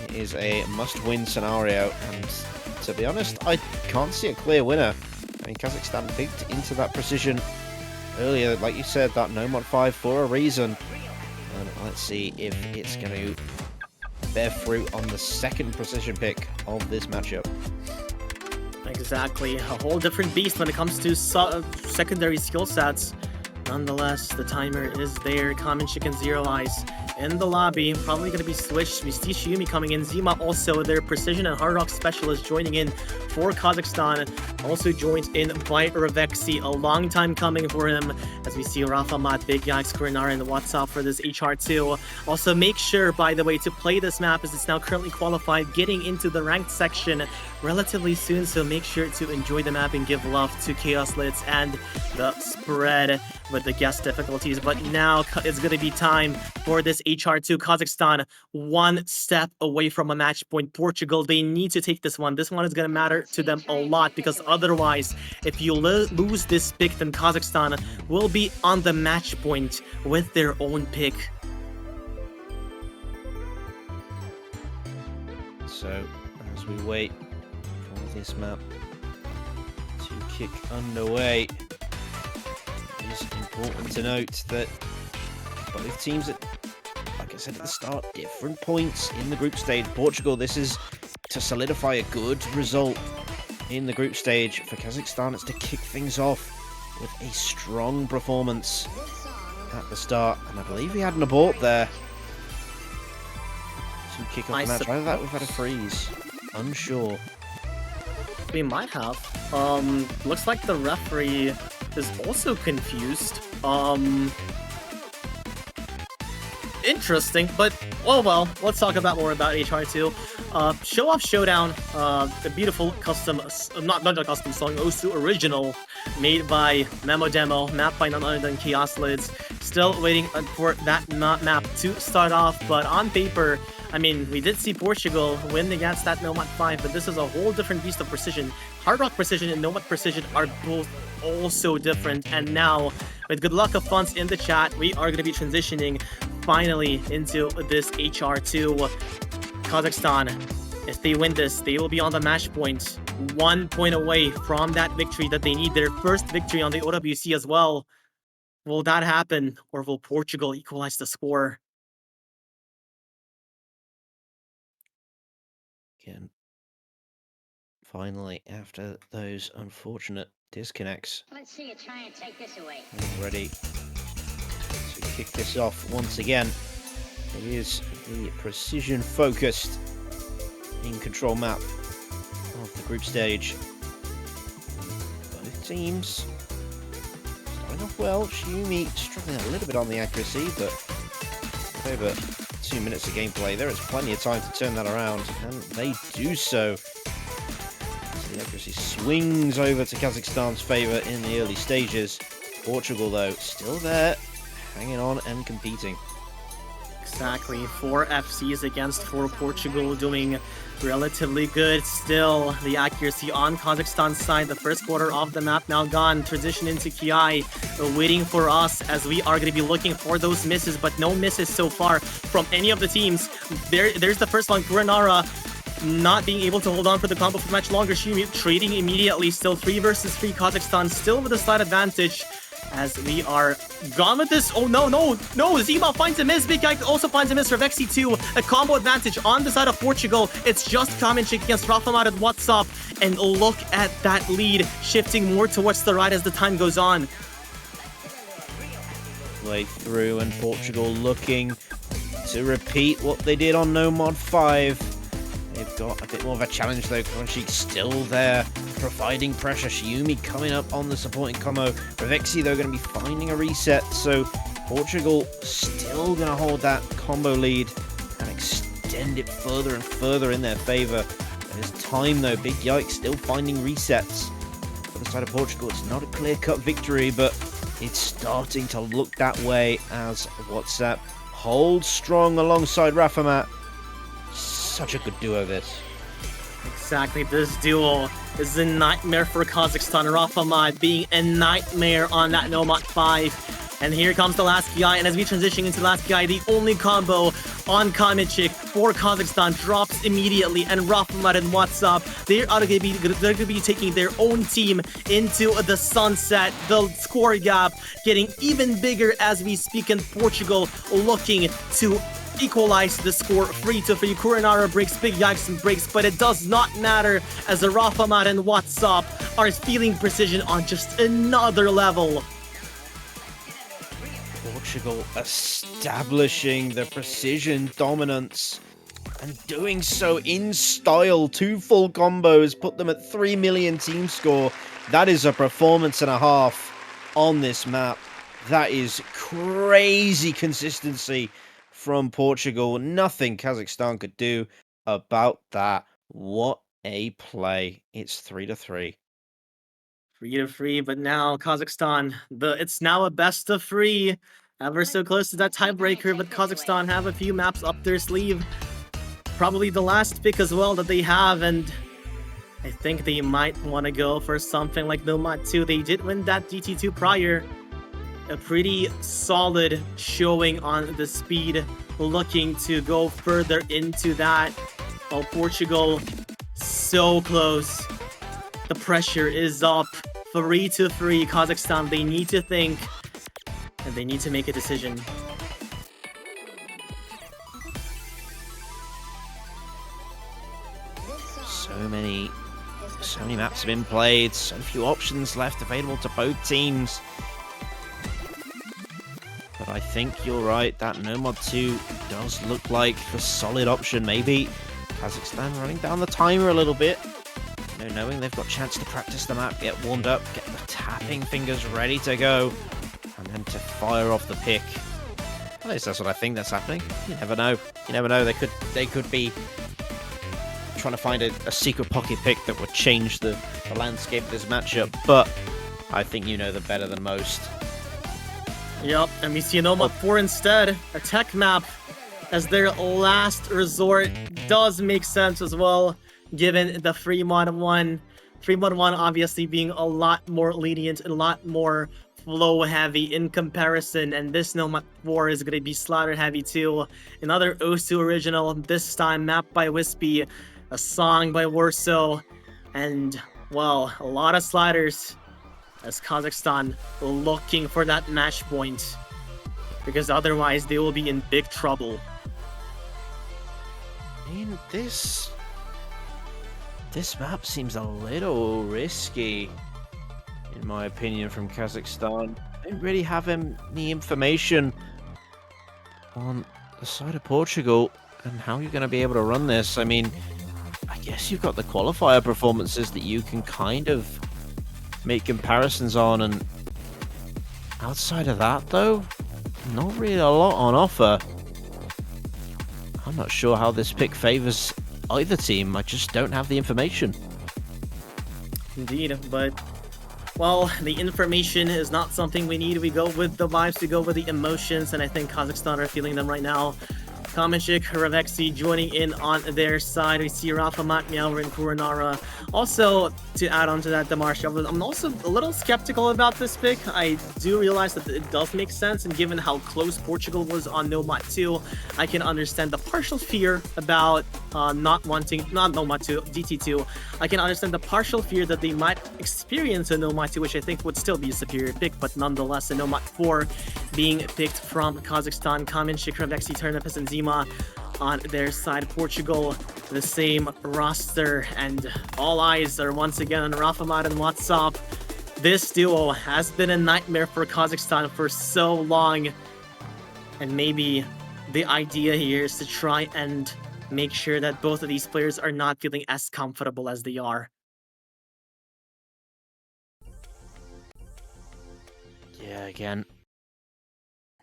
It is a must-win scenario, and to be honest, I can't see a clear winner. I mean, Kazakhstan picked into that precision earlier, like you said, that Nomad 5 for a reason. And let's see if it's going to bear fruit on the second precision pick of this matchup. Exactly, a whole different beast when it comes to secondary skill sets. Nonetheless, the timer is there. Common Chicken Zero Eyes in the lobby, probably going to be switched. We see Shiumi coming in. Zima also, their precision and hard rock specialist, joining in for Kazakhstan. Also joined in by Revexi, a long time coming for him, as we see Rafa Mat, Big Yax, Kurinar in the WhatsApp for this HR2. Also, make sure, by the way, to play this map, as it's now currently qualified, getting into the ranked section relatively soon, so make sure to enjoy the map and give love to Chaos Lids and the spread with the guest difficulties. But now it's going to be time for this HR2. Kazakhstan one step away from a match point. Portugal, they need to take this one. This one is going to matter to them a lot, because otherwise, if you lose this pick, then Kazakhstan will be on the match point with their own pick. So, as we wait for this map to kick underway, it is important to note that both teams at, like I said at the start, different points in the group stage. Portugal, this is to solidify a good result in the group stage. For Kazakhstan, it's to kick things off with a strong performance at the start. And I believe we had an abort there to kick off the match. Either that, we've had a freeze. Unsure. We might have. Looks like the referee is also confused. Interesting, but oh well, let's talk about more about HR2. Show Off Showdown, the beautiful custom, not a custom song, Osu original, made by Memo Demo, mapped by none other than Chaos Lids. Still waiting for that map to start off, but on paper, I mean, we did see Portugal win against that Nomad 5, but this is a whole different beast of precision. Hard Rock Precision and Nomad Precision are both also different, and now, with good luck of funds in the chat, we are going to be transitioning finally into this HR2. Kazakhstan, if they win this, they will be on the match point, 1 point away from that victory that they need, their first victory on the OWC as well. Will that happen, or will Portugal equalize the score? Again, finally, after those unfortunate disconnects, let's see you try and take this away. Ready to kick this off once again. It is the precision-focused in-control map of the group stage. Both teams starting off well. Shiumi struggling a little bit on the accuracy, but with over 2 minutes of gameplay, there is plenty of time to turn that around, and they do so. The accuracy swings over to Kazakhstan's favour in the early stages. Portugal, though, still there, hanging on and competing. Exactly. 4 FCs against 4 Portugal, doing relatively good. Still, the accuracy on Kazakhstan's side. The first quarter of the map now gone. Transition into Ki, waiting for us as we are going to be looking for those misses, but no misses so far from any of the teams. There's the first one, Kuranara, not being able to hold on for the combo for much longer. She trading immediately. Still 3 versus 3 Kazakhstan, still with a slight advantage. As we are gone with this. Oh, no. Zima finds a miss. Big Guy also finds a miss for Vexy too. A combo advantage on the side of Portugal. It's just Kamenchik against Rafamat and WhatsApp. And look at that lead shifting more towards the right as the time goes on. Way through, and Portugal looking to repeat what they did on No Mod 5. They've got a bit more of a challenge though. Kamenchik's still there, providing pressure. Shiumi coming up on the supporting combo. Revexi though going to be finding a reset, so Portugal still going to hold that combo lead and extend it further and further in their favor. There's time though. Big Yike still finding resets. For the side of Portugal, it's not a clear-cut victory, but it's starting to look that way as WhatsApp holds strong alongside Rafamat. Such a good duo, this. Exactly, this duel is a nightmare for Kazakhstan. Rafamat being a nightmare on that Nomad 5. And here comes the last guy, and as we transition into the last guy, the only combo on Kamenchik for Kazakhstan drops immediately, and Rafamat and WhatsApp, they're going to be taking their own team into the sunset. The score gap getting even bigger as we speak, in Portugal looking to equalize the score 3-3. Kuranara breaks, Big Yikes and breaks, but it does not matter as the Rafamat and WhatsApp are feeling precision on just another level. Portugal establishing the precision dominance and doing so in style. 2 full combos put them at 3 million team score. That is a performance and a half on this map. That is crazy consistency from Portugal. Nothing Kazakhstan could do about that. What a play. It's 3-3. 3-3, but now Kazakhstan, it's now a best of 3. Ever so close to that tiebreaker, but Kazakhstan have a few maps up their sleeve. Probably the last pick as well that they have, and I think they might want to go for something like Nomad 2. They did win that DT2 prior. A pretty solid showing on the speed, looking to go further into that. While Portugal, so close. The pressure is up. 3-3, Kazakhstan, they need to think, and they need to make a decision. So many maps have been played, so few options left available to both teams. But I think you're right, that Nomad 2 does look like a solid option. Maybe Kazakhstan running down the timer a little bit. Knowing they've got a chance to practice the map, get warmed up, get the tapping fingers ready to go, and then to fire off the pick. At least that's what I think that's happening. You never know. You never know. They could be trying to find a secret pocket pick that would change the landscape of this matchup. But I think you know them better than most. Yep, and we see Nomad 4 instead. A tech map as their last resort. Does make sense as well, given the free mod 1. Free mod 1 obviously being a lot more lenient, a lot more flow heavy in comparison, and this Nomad 4 is going to be slaughter heavy too. Another Osu original, this time mapped by Wispy, a song by Warso, and well, a lot of sliders as Kazakhstan looking for that match point, because otherwise they will be in big trouble. I mean, this map seems a little risky, in my opinion, from Kazakhstan. They don't really have any information on the side of Portugal and how you're going to be able to run this. I mean, I guess you've got the qualifier performances that you can kind of make comparisons on, and outside of that, though, not really a lot on offer. I'm not sure how this pick favors either team. I just don't have the information. Indeed, but Well, the information is not something we need. We go with the vibes, we go with the emotions, and I think Kazakhstan are feeling them right now. Kamenchik, Ravexi joining in on their side. We see Rafa Matmiauer and Kuranara. Also, to add on to that, Damarshev, I'm also a little skeptical about this pick. I do realize that it does make sense, and given how close Portugal was on Nomad 2, I can understand the partial fear about not Nomad 2, DT2. I can understand the partial fear that they might experience a Nomad 2, which I think would still be a superior pick, but nonetheless, a Nomad 4 being picked from Kazakhstan. Kamenchik, Ravexi, Turnipus, and Zima on their side. Portugal, the same roster, and all eyes are once again on Rafamat and WhatsApp. This duo has been a nightmare for Kazakhstan for so long, and maybe the idea here is to try and make sure that both of these players are not feeling as comfortable as they are. Yeah, again,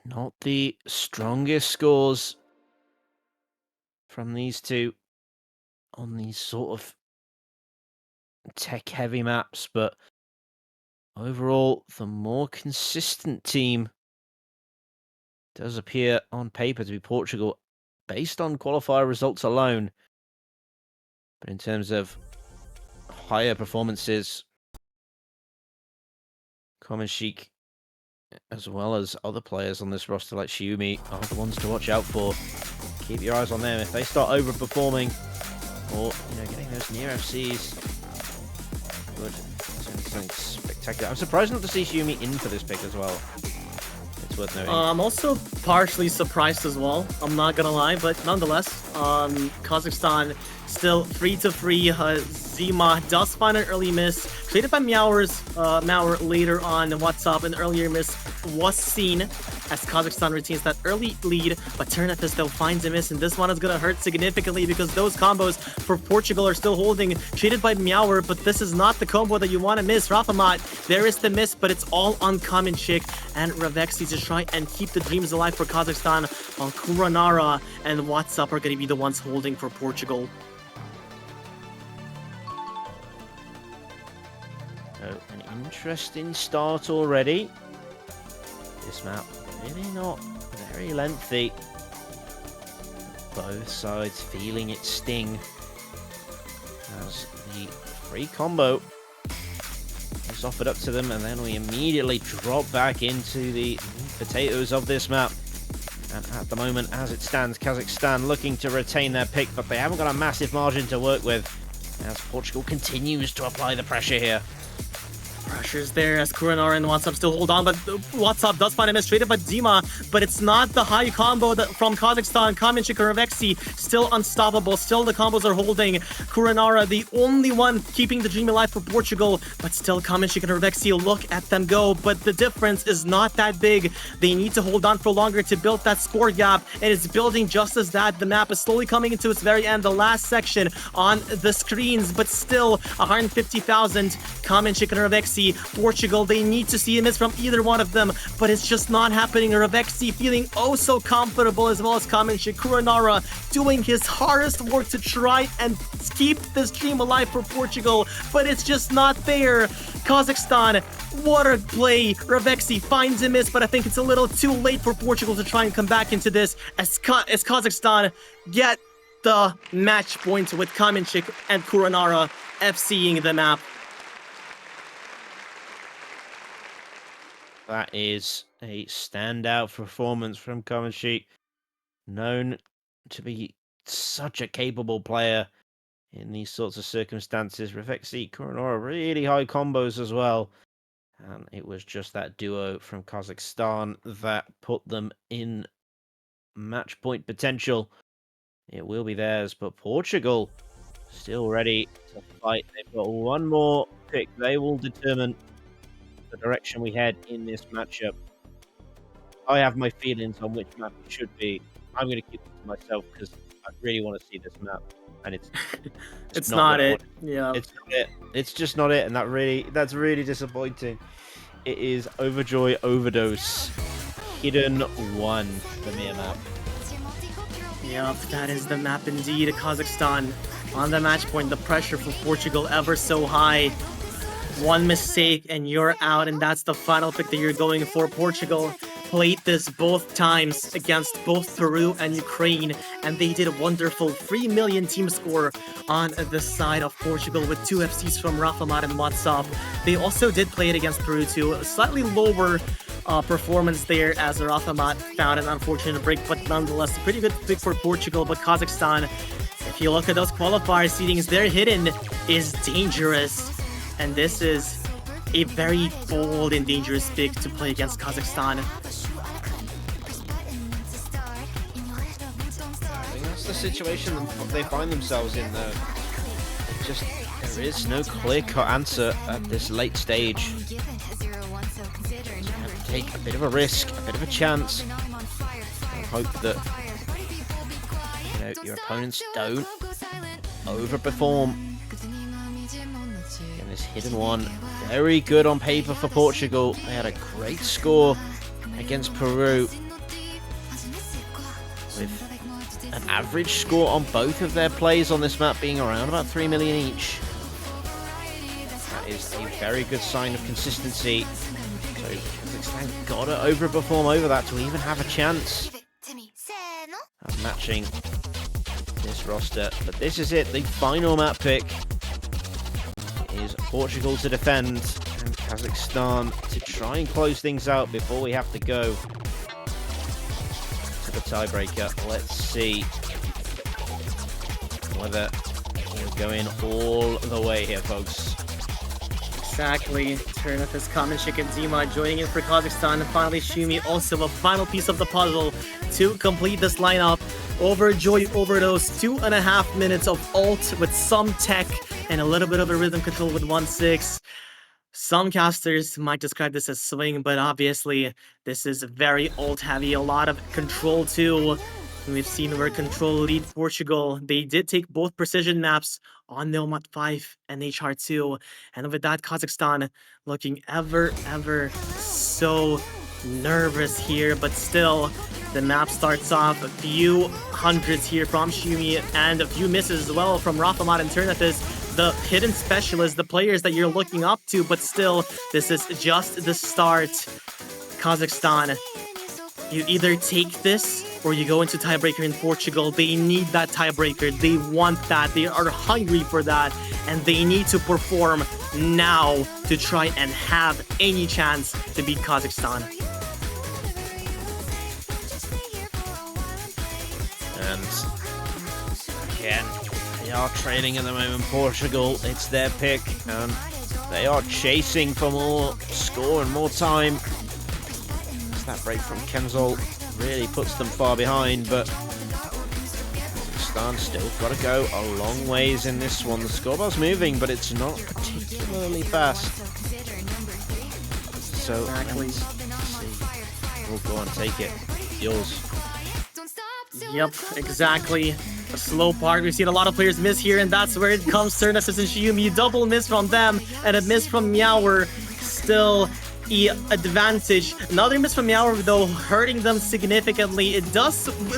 not the strongest scores from these two on these sort of tech-heavy maps, but overall, the more consistent team does appear on paper to be Portugal, based on qualifier results alone. But in terms of higher performances, Kamenchik, as well as other players on this roster like Xiumi, are the ones to watch out for. Keep your eyes on them. If they start overperforming or getting those near FCs, good. Something spectacular. I'm surprised not to see Xiumi in for this pick as well. It's worth noting. I'm also partially surprised as well. I'm not gonna lie, but nonetheless, Kazakhstan still 3-3. Zima does find an early miss. Traded by Mauer later on. WhatsApp, an earlier miss was seen as Kazakhstan retains that early lead, but Turnipus though finds a miss, and this one is gonna hurt significantly because those combos for Portugal are still holding. Traded by Mauer, but this is not the combo that you want to miss. Rafamat, there is the miss, but it's all on Kamenchik and Ravexi to try and keep the dreams alive for Kazakhstan, while Kuranara and WhatsApp are gonna be the ones holding for Portugal. So, an interesting start already. This map really not very lengthy. Both sides feeling its sting as the free combo is offered up to them, and then we immediately drop back into the potatoes of this map. And at the moment, as it stands, Kazakhstan looking to retain their pick, but they haven't got a massive margin to work with as Portugal continues to apply the pressure here. Pressure's there as Kuranara and WhatsApp still hold on, but WhatsApp does find a miss traded by Dima, but it's not the high combo from Kazakhstan. Kamenchik and Ravexi still unstoppable, still the combos are holding. Kuranara, the only one keeping the dream alive for Portugal, but still Kamenchik and Ravexi, look at them go, but the difference is not that big. They need to hold on for longer to build that score gap, and it's building just as that. The map is slowly coming into its very end, the last section on the screens, but still 150,000. Kamenchik and Ravexi, Portugal, they need to see a miss from either one of them, but it's just not happening. Ravexi feeling oh so comfortable, as well as Kamenchik. Kuranara doing his hardest work to try and keep this dream alive for Portugal, but it's just not there. Kazakhstan, what a play. Ravexi finds a miss, but I think it's a little too late for Portugal to try and come back into this as Kazakhstan get the match point with Kamenchik and Kuranara FCing the map. That is a standout performance from Kamenchik, known to be such a capable player in these sorts of circumstances. Ravexi, Kuranara, really high combos as well. And it was just that duo from Kazakhstan that put them in match point potential. It will be theirs, but Portugal still ready to fight. They've got one more pick. They will determine the direction we head in this matchup. I have my feelings on which map it should be. I'm going to keep it to myself because I really want to see this map, and it's not it. Yeah, it's not it. It's just not it, and that's really disappointing. It is Overjoy Overdose Hidden 1, the mere map. Yep, that is the map indeed. Kazakhstan on the match point. The pressure for Portugal ever so high. One mistake and you're out, and that's the final pick that you're going for. Portugal played this both times against both Peru and Ukraine, and they did a wonderful 3 million team score on the side of Portugal with 2 FCs from Rafamat and WhatsApp. They also did play it against Peru too, a slightly lower performance there as Rafamat found an unfortunate break, but nonetheless a pretty good pick for Portugal. But Kazakhstan, if you look at those qualifier seedings, their hidden is dangerous. And this is a very bold and dangerous pick to play against Kazakhstan. I think that's the situation that they find themselves in, though. There is no clear-cut answer at this late stage. You have to take a bit of a risk, a bit of a chance, and hope that your opponents don't overperform. And this hidden one, very good on paper for Portugal. They had a great score against Peru, with an average score on both of their plays on this map being around about 3 million each. That is a very good sign of consistency. So Kazakhstan gotta overperform over that to even have a chance of matching this roster. But this is it, the final map pick is Portugal to defend and Kazakhstan to try and close things out before we have to go to the tiebreaker. Let's see whether we're going all the way here, folks. Exactly. Turn up his common chicken Zima joining in for Kazakhstan, and finally Shumi also a final piece of the puzzle to complete this lineup. Overjoy Overdose, 2.5 minutes of ult with some tech and a little bit of a rhythm control with 1-6. Some casters might describe this as swing, but obviously this is very ult heavy, a lot of control too. We've seen where control lead Portugal. They did take both precision naps on Nomad 5 and HR2. And with that, Kazakhstan looking ever so nervous here, but still the map starts off a few hundreds here from Shumi and a few misses as well from Rafamat and Ternethis, the hidden specialists, the players that you're looking up to, but still this is just the start. Kazakhstan, you either take this or you go into tiebreaker in Portugal. They need that tiebreaker. They want that. They are hungry for that. And they need to perform now to try and have any chance to beat Kazakhstan. And again, they are trailing at the moment. Portugal, it's their pick. And they are chasing for more score and more time. That break from Kenzol really puts them far behind, but Kazakhstan still got to go a long ways in this one. The scorebar's moving, but it's not particularly fast. So Exactly. let's see. We'll go and take it. Yours. Yep, exactly. A slow part. We've seen a lot of players miss here, and that's where it comes. Ternethis and Shiyumi, double miss from them, and a miss from Meower. Still advantage. Another miss from Meower though, hurting them significantly. It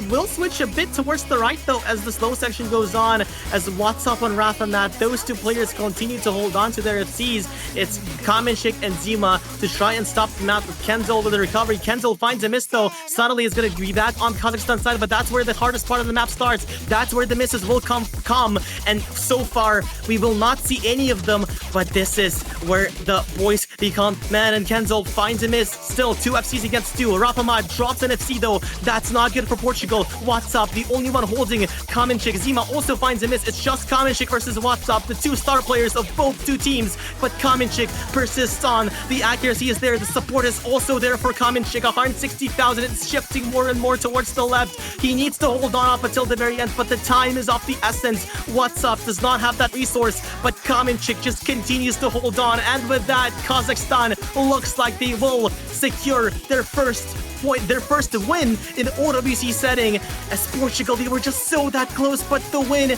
will switch a bit towards the right though as the slow section goes on, as WhatsApp and Rafamat, those two players continue to hold on to their FCs. It's Kamenchik and Zima to try and stop the map with Kenzol with the recovery. Kenzol finds a miss though. Suddenly it's going to be back on Kazakhstan side, but that's where the hardest part of the map starts. That's where the misses will come, and so far we will not see any of them, but this is where the boys become man, and Kenzol finds a miss. Still 2 FCs against 2. Rafamat drops an FC though. That's not good for Portugal. WhatsApp, the only one holding Kamenchik. Zima also finds a miss. It's just Kamenchik versus WhatsApp, the 2 star players of both 2 teams. But Kamenchik persists on. The accuracy is there. The support is also there for Kamenchik. 160,000. It's shifting more and more towards the left. He needs to hold on up until the very end, but the time is of the essence. WhatsApp does not have that resource, but Kamenchik just continues to hold on. And with that, Kazakhstan looks like they will secure their first win in OWC setting. As Portugal, they were just so that close, but the win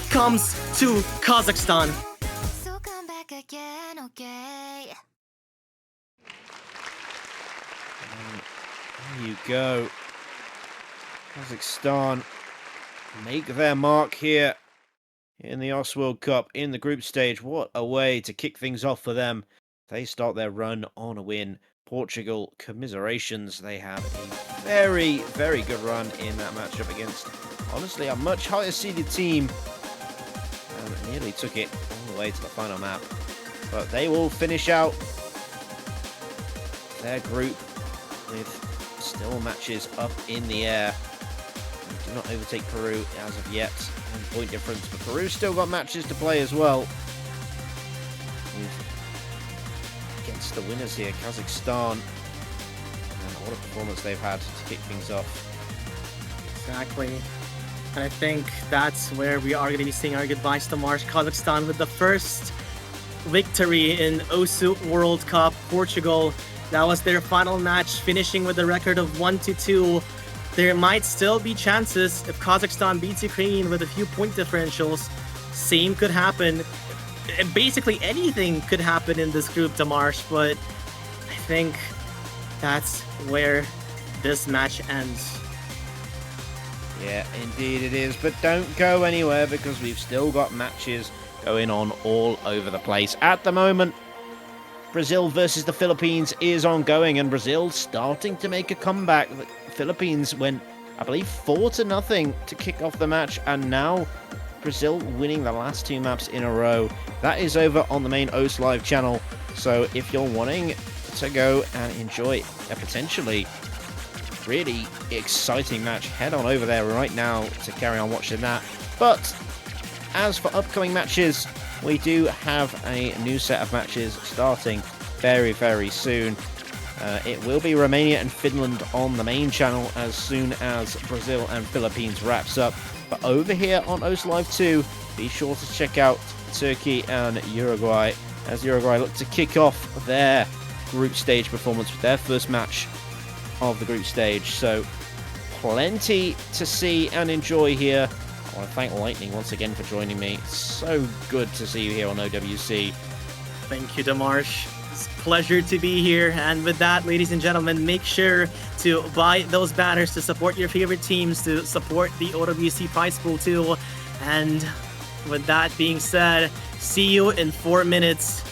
comes to Kazakhstan. So come back again, okay? There you go. Kazakhstan make their mark here in the OS World Cup in the group stage. What a way to kick things off for them. They start their run on a win. Portugal, commiserations. They have a very, very good run in that matchup against, honestly, a much higher seeded team. And nearly took it all the way to the final map. But they will finish out their group with still matches up in the air. They do not overtake Peru as of yet. 1 point difference, but Peru still got matches to play as well. Against the winners here, Kazakhstan. And what a performance they've had to kick things off. Exactly. And I think that's where we are going to be saying our goodbyes to March. Kazakhstan with the first victory in OSU World Cup. Portugal, that was their final match, finishing with a record of 1-2. There might still be chances if Kazakhstan beats Ukraine with a few point differentials. Same could happen. Basically anything could happen in this group, Damarsh, but I think that's where this match ends. Yeah, indeed it is. But don't go anywhere because we've still got matches going on all over the place. At the moment, Brazil versus the Philippines is ongoing, and Brazil starting to make a comeback. The Philippines went, I believe, 4-0 to kick off the match, and now Brazil winning the last 2 maps in a row. That is over on the main OS Live channel, so if you're wanting to go and enjoy a potentially really exciting match, head on over there right now to carry on watching that. But as for upcoming matches, we do have a new set of matches starting very, very soon. It will be Romania and Finland on the main channel as soon as Brazil and Philippines wraps up. But over here on OS Live 2, be sure to check out Turkey and Uruguay, as Uruguay look to kick off their group stage performance with their first match of the group stage. So plenty to see and enjoy here. I want to thank Lightning once again for joining me. It's so good to see you here on OWC. Thank you, Damarsh. It's a pleasure to be here. And with that, ladies and gentlemen, make sure to buy those banners to support your favorite teams, to support the OWC prize pool too. And with that being said, see you in 4 minutes.